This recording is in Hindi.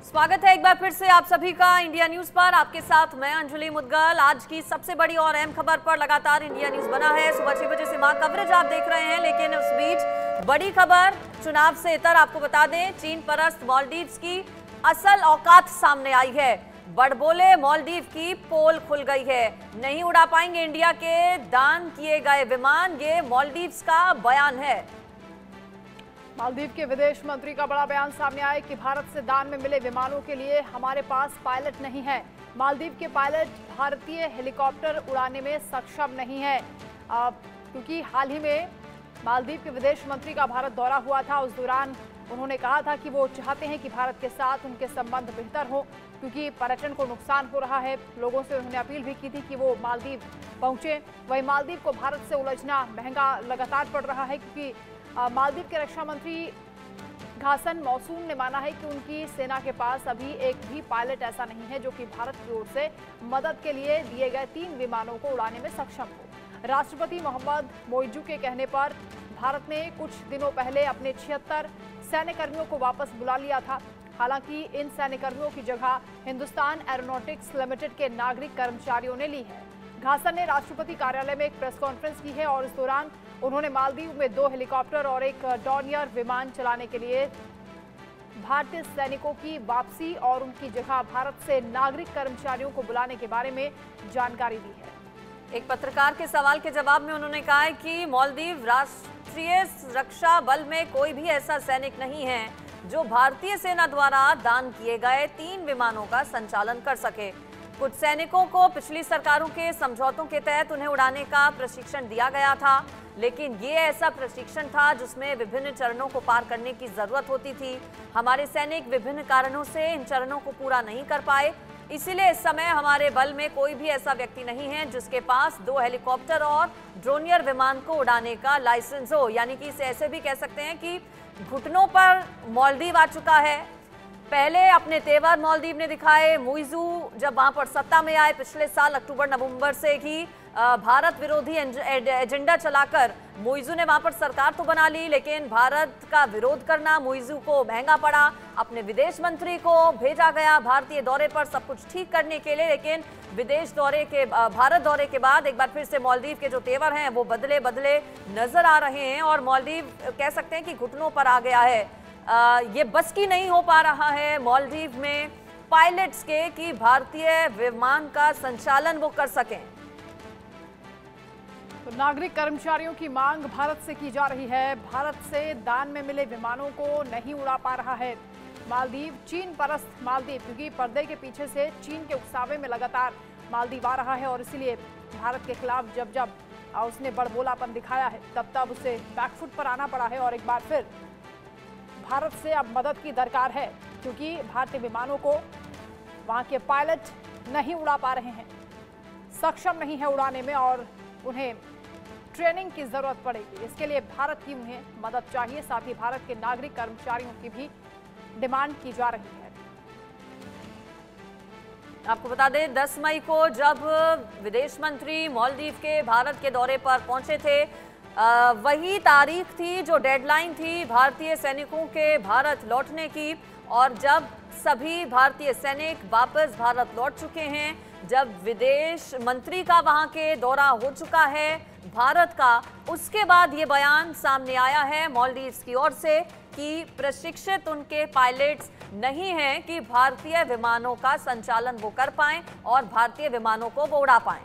स्वागत है एक बार फिर से आप सभी का इंडिया न्यूज पर। आपके साथ मैं अंजलि मुदगल। आज की सबसे बड़ी और अहम खबर पर लगातार इंडिया न्यूज बना है। सुबह 6 बजे से मां कवरेज आप देख रहे हैं, लेकिन उस बीच बड़ी खबर चुनाव से इतर आपको बता दें, चीन परस्त मालदीव्स की असल औकात सामने आई है। बड़बोले मालदीव की पोल खुल गई है। नहीं उड़ा पाएंगे इंडिया के दान किए गए विमान, ये मालदीव्स का बयान है। मालदीव के विदेश मंत्री का बड़ा बयान सामने आया कि भारत से दान में मिले विमानों के लिए हमारे पास पायलट नहीं है। मालदीव के पायलट भारतीय हेलीकॉप्टर उड़ाने में सक्षम नहीं है, क्योंकि हाल ही में मालदीव के विदेश मंत्री का भारत दौरा हुआ था। उस दौरान उन्होंने कहा था कि वो चाहते हैं कि भारत के साथ उनके संबंध बेहतर हो, क्योंकि पर्यटन को नुकसान हो रहा है। लोगों से उन्होंने अपील भी की थी कि वो मालदीव पहुंचे। वहीं मालदीव को भारत से उलझना महंगा लगातार पड़ रहा है, क्योंकि मालदीव के रक्षा मंत्री घासन मौसूम ने माना है कि उनकी सेना के पास अभी एक भी पायलट ऐसा नहीं है जो कि भारत की ओर से मदद के लिए दिए गए 3 विमानों को उड़ाने में सक्षम हो। राष्ट्रपति मोहम्मद मोइजू के कहने पर भारत ने कुछ दिनों पहले अपने 76 सैन्यकर्मियों को वापस बुला लिया था। हालांकि इन सैन्यकर्मियों की जगह हिंदुस्तान एरोनॉटिक्स लिमिटेड के नागरिक कर्मचारियों ने ली है। घासन ने राष्ट्रपति कार्यालय में एक प्रेस कॉन्फ्रेंस की है और इस दौरान उन्होंने मालदीव में 2 हेलीकॉप्टर और एक डॉर्नियर विमान चलाने के लिए भारतीय सैनिकों की वापसी और उनकी जगह भारत से नागरिक कर्मचारियों को बुलाने के बारे में जानकारी दी है। एक पत्रकार के सवाल के जवाब में उन्होंने कहा है कि मालदीव राष्ट्रीय रक्षा बल में कोई भी ऐसा सैनिक नहीं है जो भारतीय सेना द्वारा दान किए गए 3 विमानों का संचालन कर सके। कुछ सैनिकों को पिछली सरकारों के समझौतों के तहत उन्हें उड़ाने का प्रशिक्षण दिया गया था, लेकिन ये ऐसा प्रशिक्षण था जिसमें विभिन्न चरणों को पार करने की जरूरत होती थी। हमारे सैनिक विभिन्न कारणों से इन चरणों को पूरा नहीं कर पाए, इसीलिए इस समय हमारे बल में कोई भी ऐसा व्यक्ति नहीं है जिसके पास 2 हेलीकॉप्टर और ड्रोनियर विमान को उड़ाने का लाइसेंस हो। यानी कि इसे ऐसे भी कह सकते हैं कि घुटनों पर मालदीव आ चुका है। पहले अपने तेवर मालदीव ने दिखाए। मुइजू जब वहां पर सत्ता में आए पिछले साल अक्टूबर नवंबर से ही भारत विरोधी एजेंडा चलाकर मुइजू ने वहां पर सरकार तो बना ली, लेकिन भारत का विरोध करना मुइजू को महंगा पड़ा। अपने विदेश मंत्री को भेजा गया भारतीय दौरे पर सब कुछ ठीक करने के लिए, लेकिन विदेश दौरे के भारत दौरे के बाद एक बार फिर से मालदीव के जो तेवर हैं वो बदले बदले नजर आ रहे हैं और मालदीव कह सकते हैं कि घुटनों पर आ गया है। ये बस की नहीं हो पा रहा है मालदीव में पायलट्स के कि भारतीय विमान का संचालन वो कर सकें। तो नागरिक कर्मचारियों की मांग भारत से की जा रही है। भारत से दान में मिले विमानों को नहीं उड़ा पा रहा है मालदीव। चीन परस्त मालदीव, क्योंकि पर्दे के पीछे से चीन के उकसावे में लगातार मालदीव आ रहा है और इसीलिए भारत के खिलाफ जब जब उसने बड़बोलापन दिखाया है तब तब उसे बैकफुट पर आना पड़ा है और एक बार फिर भारत से अब मदद की दरकार है, क्योंकि भारतीय विमानों को वहां के पायलट नहीं उड़ा पा रहे हैं, सक्षम नहीं है उड़ाने में और उन्हें ट्रेनिंग की जरूरत पड़ेगी। इसके लिए भारत की उन्हें मदद चाहिए। साथ ही भारत के नागरिक कर्मचारियों की भी डिमांड की जा रही है। आपको बता दें 10 मई को जब विदेश मंत्री मालदीव के भारत के दौरे पर पहुंचे थे, वही तारीख थी जो डेडलाइन थी भारतीय सैनिकों के भारत लौटने की। और जब सभी भारतीय सैनिक वापस भारत लौट चुके हैं, जब विदेश मंत्री का वहां के दौरा हो चुका है भारत का, उसके बाद ये बयान सामने आया है मालदीव्स की ओर से कि प्रशिक्षित उनके पायलट्स नहीं हैं कि भारतीय विमानों का संचालन वो कर पाएं और भारतीय विमानों को वो उड़ा पाएं।